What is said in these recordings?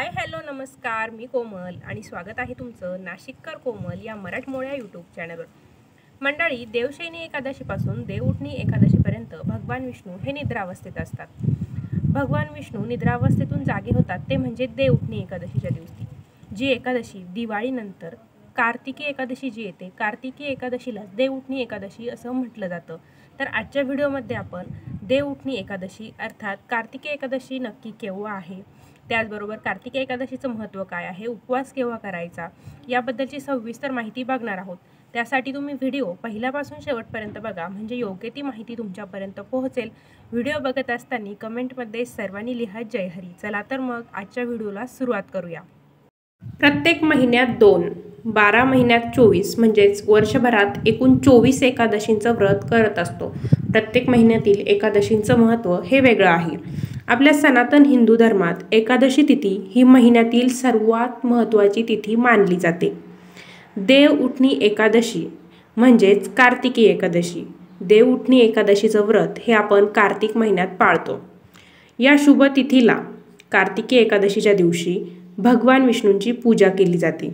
Hi hello नमस्कार, मी कोमल आणि स्वागत आहे तुमचं नाशिककर कोमल या मराठमोळ्या यूट्यूब चॅनलवर। मंडळी, देवशयनी एकादशीपासून देवउठणी एकादशीपर्यंत भगवान विष्णू हे निद्रावस्थेत असतात। भगवान विष्णू निद्रावस्थेतून जागे होतात ते म्हणजे देवउठणी एकादशीच्या दिवशी। जी एकादशी दिवाळीनंतर कार्तिकी एकादशी जी येते, कार्तिकी एकादशीला देवउठणी एकादशी असं म्हटलं जातं। तर आजच्या व्हिडिओमध्ये आपण देवउठणी एकादशी अर्थात कार्तिकी एकादशी नक्की केव्हा आहे, त्याचबरोबर कार्तिकी एकादशीचं महत्त्व काय आहे, उपवास केव्हा करायचा याबद्दलची सविस्तर माहिती बघणार आहोत। त्यासाठी तुम्ही व्हिडिओ पहिल्यापासून शेवटपर्यंत बघा, म्हणजे योग्य ती माहिती तुमच्यापर्यंत पोहोचेल। व्हिडिओ बघत असताना कमेंटमध्ये सर्वांनी लिहा जय हरी। चला तर मग आजच्या व्हिडिओला सुरुवात करूया। प्रत्येक महिन्यात 2, 12 महिन्यात 24 म्हणजेच वर्षभरात एकूण 24 एकादशींचं व्रत करत असतो। प्रत्येक महिन्यातील एकादशींचं महत्त्व हे वेगळं आहे। आपल्या सनातन हिंदू धर्मात एकादशी तिथी ही महिन्यातील सर्वात महत्त्वाची तिथी मानली जाते। देवउठणी एकादशी म्हणजेच कार्तिकी एकादशी। देवउठणी एकादशीचं व्रत हे आपण कार्तिक महिन्यात पाळतो। या शुभ तिथीला कार्तिकी एकादशीच्या दिवशी भगवान विष्णूंची पूजा केली जाते।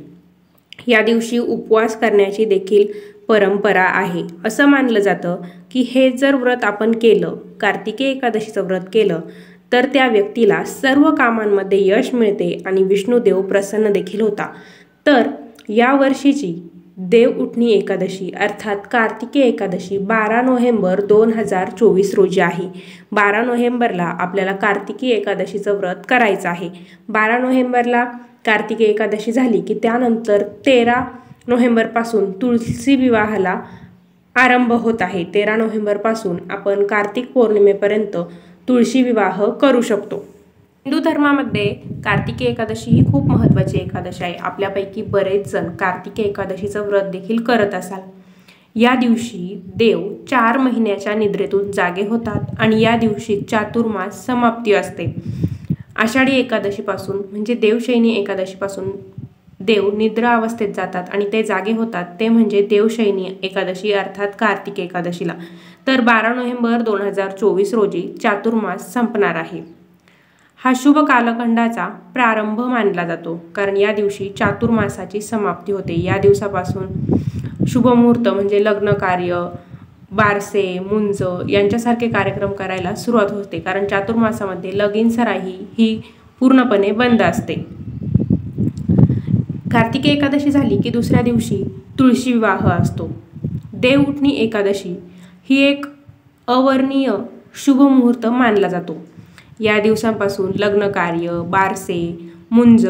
या दिवशी उपवास करण्याची देखील परंपरा आहे। असं मानलं जातं की हे जर व्रत आपण केलं, कार्तिकी एकादशीचं व्रत केलं, तर त्या व्यक्तीला सर्व कामांमध्ये यश मिळते आणि विष्णुदेव प्रसन्न देखील होता। तर या वर्षीची देवउठणी एकादशी अर्थात कार्तिकी एकादशी 12 नोव्हेंबर 2024 रोजी आहे। 12 नोव्हेंबरला आपल्याला कार्तिकी एकादशीचं व्रत करायचं आहे। 12 नोव्हेंबरला कार्तिकी एकादशी झाली की त्यानंतर 13 नोव्हेंबरपासून तुळशी विवाहाला आरंभ होत आहे। 13 नोव्हेंबरपासून आपण कार्तिक पौर्णिमेपर्यंत तुळशी विवाह करू शकतो। हिंदू धर्मामध्ये कार्तिकी एकादशी ही खूप महत्त्वाची एकादशी आहे। आपल्यापैकी बरेच जण कार्तिकी एकादशीचं व्रत देखील करत असाल। या दिवशी देव 4 महिन्याच्या निद्रेतून जागे होतात आणि या दिवशी चातुर्मास समाप्ती असते। आषाढी एकादशीपासून म्हणजे देवशयनी एकादशीपासून देव निद्रा अवस्थेत जातात आणि ते जागे होतात ते म्हणजे देवशयनी एकादशी अर्थात कार्तिक एकादशीला। तर 12 नोव्हेंबर 2024 रोजी चातुर्मास संपणार आहे। हा शुभ कालखंडाचा प्रारंभ मानला जातो, कारण या दिवशी चातुर्मासाची समाप्ती होते। या दिवसापासून शुभ मुहूर्त म्हणजे लग्न कार्य, बारसे, मुंज यांच्यासारखे कार्यक्रम करायला सुरुवात होते, कारण चातुर्मासामध्ये लगीन सराई ही पूर्णपणे बंद असते। कार्तिकी एकादशी झाली की दुसऱ्या दिवशी तुळशी विवाह असतो। देवउठणी एकादशी ही एक अवर्णनीय शुभ मुहूर्त मानला जातो। या दिवसांपासून लग्न कार्य, बारसे, मुंज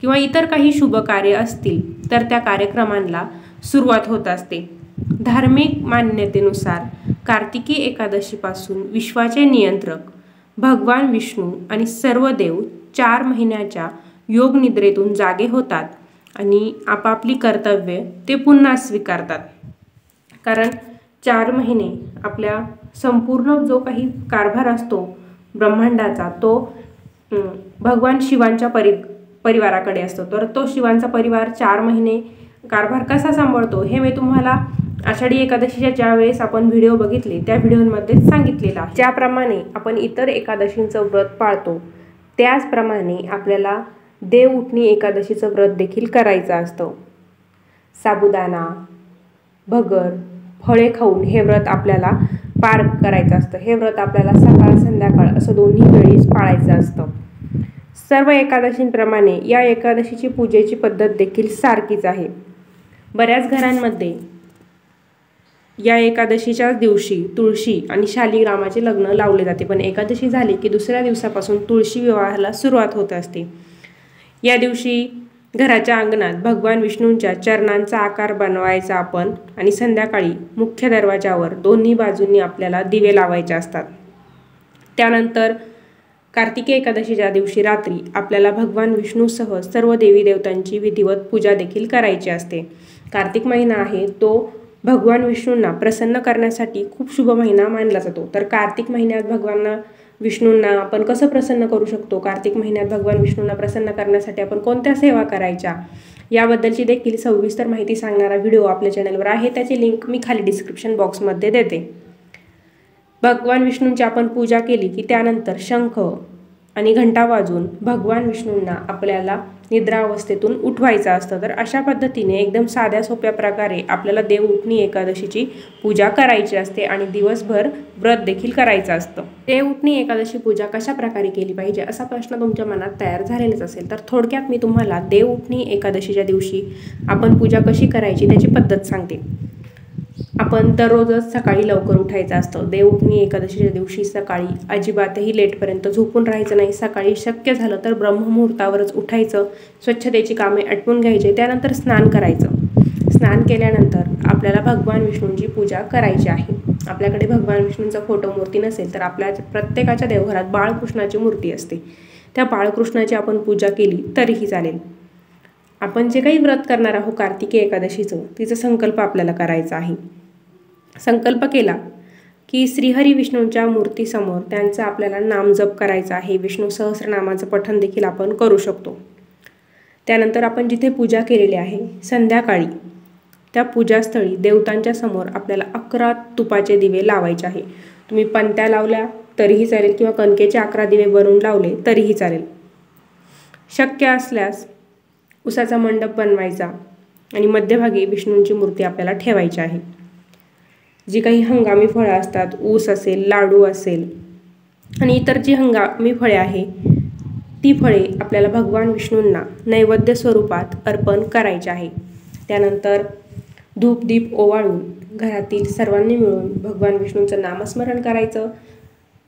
किंवा इतर काही शुभ कार्य असतील तर त्या कार्यक्रमांना सुरुवात होत असते। धार्मिक मान्यतेनुसार कार्तिकी एकादशीपासून विश्वाचे नियंत्रक भगवान विष्णू आणि सर्व देव 4 महिन्याच्या योग निद्रेतून जागे होतात आणि आपापली कर्तव्ये ते पुन्हा स्वीकारतात। कारण 4 महिने आपल्या संपूर्ण जो काही कारभार असतो ब्रह्मांडाचा तो भगवान शिवांच्या परिवाराकडे असतो। तर तो शिवांचा परिवार 4 महिने कारभार कसा सांभाळतो हे मी तुम्हाला आषाढी एकादशीच्या ज्या वेळेस आपण व्हिडिओ बघितले त्या व्हिडिओमध्ये सांगितलेलं आहे। ज्याप्रमाणे आपण इतर एकादशींचं व्रत पाळतो त्याचप्रमाणे आपल्याला देवउठणी एकादशीचं व्रत देखील करायचं असतं। साबुदाणा, भगर, फळे खाऊन हे व्रत आपल्याला पार करायचं असतं। हे व्रत आपल्याला सकाळ संध्याकाळ असं दोन्ही वेळीच पाळायचं असतं। सर्व एकादशींप्रमाणे या एकादशीची पूजेची पद्धत देखील सारखीच आहे। बऱ्याच घरांमध्ये या एकादशीच्या दिवशी तुळशी आणि शालिग्रामाचे लग्न लावले जाते, पण एकादशी झाली की दुसऱ्या दिवसापासून तुळशी विवाहाला सुरुवात होत असते। या दिवशी घराच्या अंगणात भगवान विष्णूंच्या चरणांचा आकार बनवायचा आपण आणि संध्याकाळी मुख्य दरवाजावर दोन्ही बाजूंनी आपल्याला दिवे लावायचे असतात। त्यानंतर कार्तिकी एकादशीच्या दिवशी रात्री आपल्याला भगवान विष्णूसह सर्व देवी देवतांची विधिवत पूजा देखील करायची असते। कार्तिक महिना आहे तो भगवान विष्णूंना प्रसन्न करण्यासाठी खूप शुभ महिना मानला जातो। तर कार्तिक महिन्यात भगवान विष्णूंना आपण कसं प्रसन्न करू शकतो, कार्तिक महिन्यात भगवान विष्णूंना प्रसन्न करण्यासाठी आपण कोणत्या सेवा करायच्या याबद्दलची देखील सविस्तर माहिती सांगणारा व्हिडिओ आपल्या चॅनलवर आहे। त्याची लिंक मी खाली डिस्क्रिप्शन बॉक्समध्ये देते। भगवान विष्णूंची आपण पूजा केली की त्यानंतर शंख आणि घंटा वाजून भगवान विष्णूंना आपल्याला निद्रावस्थेतून उठवायचं असतं। तर अशा पद्धतीने एकदम साध्या सोप्या प्रकारे आपल्याला देवउठणी एकादशीची पूजा करायची असते आणि दिवसभर व्रत देखील करायचं असतं। देवउठणी एकादशी पूजा कशा प्रकारे केली पाहिजे असा प्रश्न तुमच्या मनात तयार झालेलाच असेल, तर थोडक्यात मी तुम्हाला देवउठणी एकादशीच्या दिवशी आपण पूजा कशी करायची त्याची पद्धत सांगते। आपण दररोजच सकाळी लवकर उठायचं असतं। देवउठणी एकादशीच्या दिवशी सकाळी अजिबातही लेटपर्यंत झोपून राहायचं नाही। सकाळी शक्य झालं तर ब्रह्ममुहूर्तावरच उठायचं, स्वच्छतेची कामे आटपून घ्यायचे, त्यानंतर स्नान करायचं। स्नान केल्यानंतर आपल्याला भगवान विष्णूंची पूजा करायची आहे। आपल्याकडे भगवान विष्णूंचा फोटो मूर्ती नसेल तर आपल्या प्रत्येकाच्या देवघरात बाळकृष्णाची मूर्ती असते, त्या बाळकृष्णाची आपण पूजा केली तरीही चालेल। आपण जे काही व्रत करणार आहोत कार्तिकी एकादशीचं तिचा संकल्प आपल्याला करायचा आहे। संकल्प केला की श्रीहरी विष्णूंच्या मूर्तीसमोर त्यांचा आपल्याला नामजप करायचा आहे। विष्णू सहस्रनामाचं पठण देखील आपण करू शकतो। त्यानंतर आपण जिथे पूजा केलेली आहे संध्याकाळी त्या पूजास्थळी देवतांच्या समोर आपल्याला 11 तुपाचे दिवे लावायचे आहे। तुम्ही पंत्या लावल्या तरीही चालेल किंवा कणकेचे 11 दिवे बनवून लावले तरीही चालेल। शक्य असल्यास उसाचा मंडप बनवायचा आणि मध्यभागी विष्णूंची मूर्ती आपल्याला ठेवायची आहे। जी काही हंगामी फळं असतात, ऊस असेल, लाडू असेल आणि इतर जी हंगामी फळे आहे ती फळे आपल्याला भगवान विष्णूंना नैवेद्य स्वरूपात अर्पण करायचे आहे। त्यानंतर धूप दीप ओवाळून घरातील सर्वांनी मिळून भगवान विष्णूंचं नामस्मरण करायचं।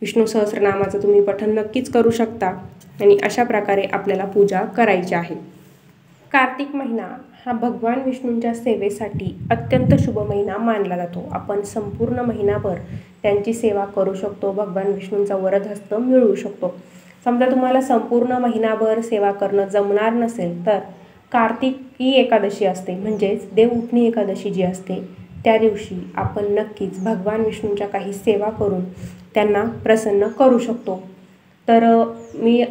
विष्णू सहस्रनामाचं तुम्ही पठण नक्कीच करू शकता आणि अशा प्रकारे आपल्याला पूजा करायची आहे। कार्तिक महिना हा भगवान विष्णूंच्या सेवेसाठी अत्यंत शुभ महिना मानला जातो। आपण संपूर्ण महिनाभर त्यांची सेवा करू शकतो, भगवान विष्णूंचा वरदहस्त मिळवू शकतो। समजा तुम्हाला संपूर्ण महिनाभर सेवा करणं जमणार नसेल तर कार्तिकी एकादशी असते म्हणजेच देवउठणी एकादशी जी असते त्या दिवशी आपण नक्कीच भगवान विष्णूंच्या काही सेवा करून त्यांना प्रसन्न करू शकतो। तर मी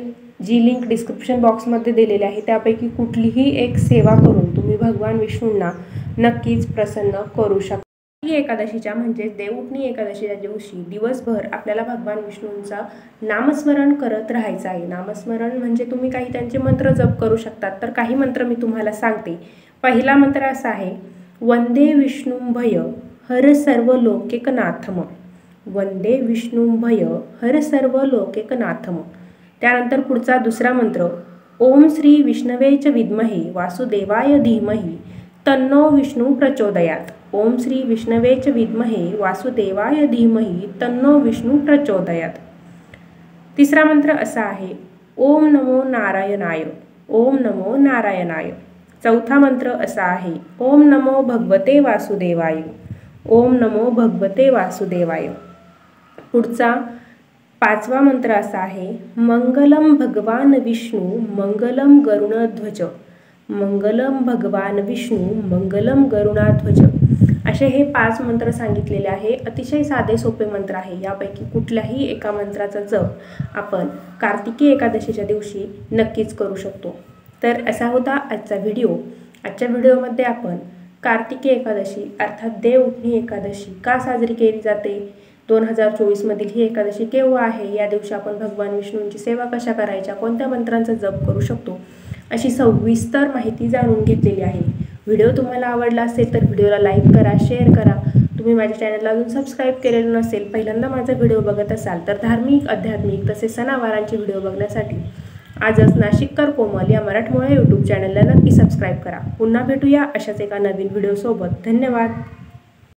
जी लिंक डिस्क्रिप्शन बॉक्समध्ये दिलेली आहे त्यापैकी कुठलीही एक सेवा करून तुम्ही भगवान विष्णूंना नक्कीच प्रसन्न करू शकता। ही एकादशीच्या म्हणजेच देवउठणी एकादशीच्या दिवशी दिवसभर आपल्याला भगवान विष्णूंचा नामस्मरण करत राहायचं आहे। नामस्मरण म्हणजे तुम्ही काही त्यांचे मंत्र जप करू शकतात, तर काही मंत्र मी तुम्हाला सांगते। पहिला मंत्र असा आहे, वंदे विष्णुंभय हर सर्व लोकैकनाथम। वंदे विष्णुंभय हर सर्व लोकैकनाथम। त्यानंतर पुढचा दुसरा मंत्र, ओम श्री विष्णवे च विद्महे वासुदेवाय धीमहि तन्नो विष्णु प्रचोदयात्। ओम श्री विष्णवे च विद्महे वासुदेवाय धीमहि तन्नो विष्णु प्रचोदयात्। तिसरा मंत्र असा आहे, ओम नमो नारायणाय। ओम नमो नारायणाय। चौथा मंत्र असा आहे, ओम नमो भगवते वासुदेवाय। ओम नमो भगवते वासुदेवाय। पुढचा पाचवा मंत्र असा आहे, मंगलम भगवान विष्णू मंगलम गरुडध्वज। मंगलम भगवान विष्णू मंगलम गरुडध्वज। असे हे 5 मंत्र सांगितलेले आहे। अतिशय साधे सोपे मंत्र आहे। यापैकी कुठल्याही एका मंत्राचा जप आपण कार्तिकी एकादशीच्या दिवशी नक्कीच करू शकतो। तर असा होता आजचा व्हिडिओ। आजच्या व्हिडिओमध्ये आपण कार्तिकी एकादशी अर्थात देवउठणी एकादशी का साजरी केली जाते, 2024 मधील ही एकादशी केव्हा आहे, या दिवशी आपण भगवान विष्णूंची सेवा कशा करायच्या, कोणत्या मंत्रांचा जप करू शकतो अशी सविस्तर माहिती जाणून घेतलेली आहे। व्हिडिओ तुम्हाला आवडला असेल तर व्हिडिओला लाईक करा, शेअर करा। तुम्ही माझ्या चॅनलला अजून सबस्क्राईब केलेलं नसेल, पहिल्यांदा माझा व्हिडिओ बघत असाल तर धार्मिक, आध्यात्मिक तसेच सणावारांचे व्हिडिओ बघण्यासाठी आजच नाशिककर कोमल या मराठमोळ्या यूट्यूब चॅनलला नक्की सबस्क्राईब करा। पुन्हा भेटूया अशाच एका नवीन व्हिडिओसोबत। धन्यवाद।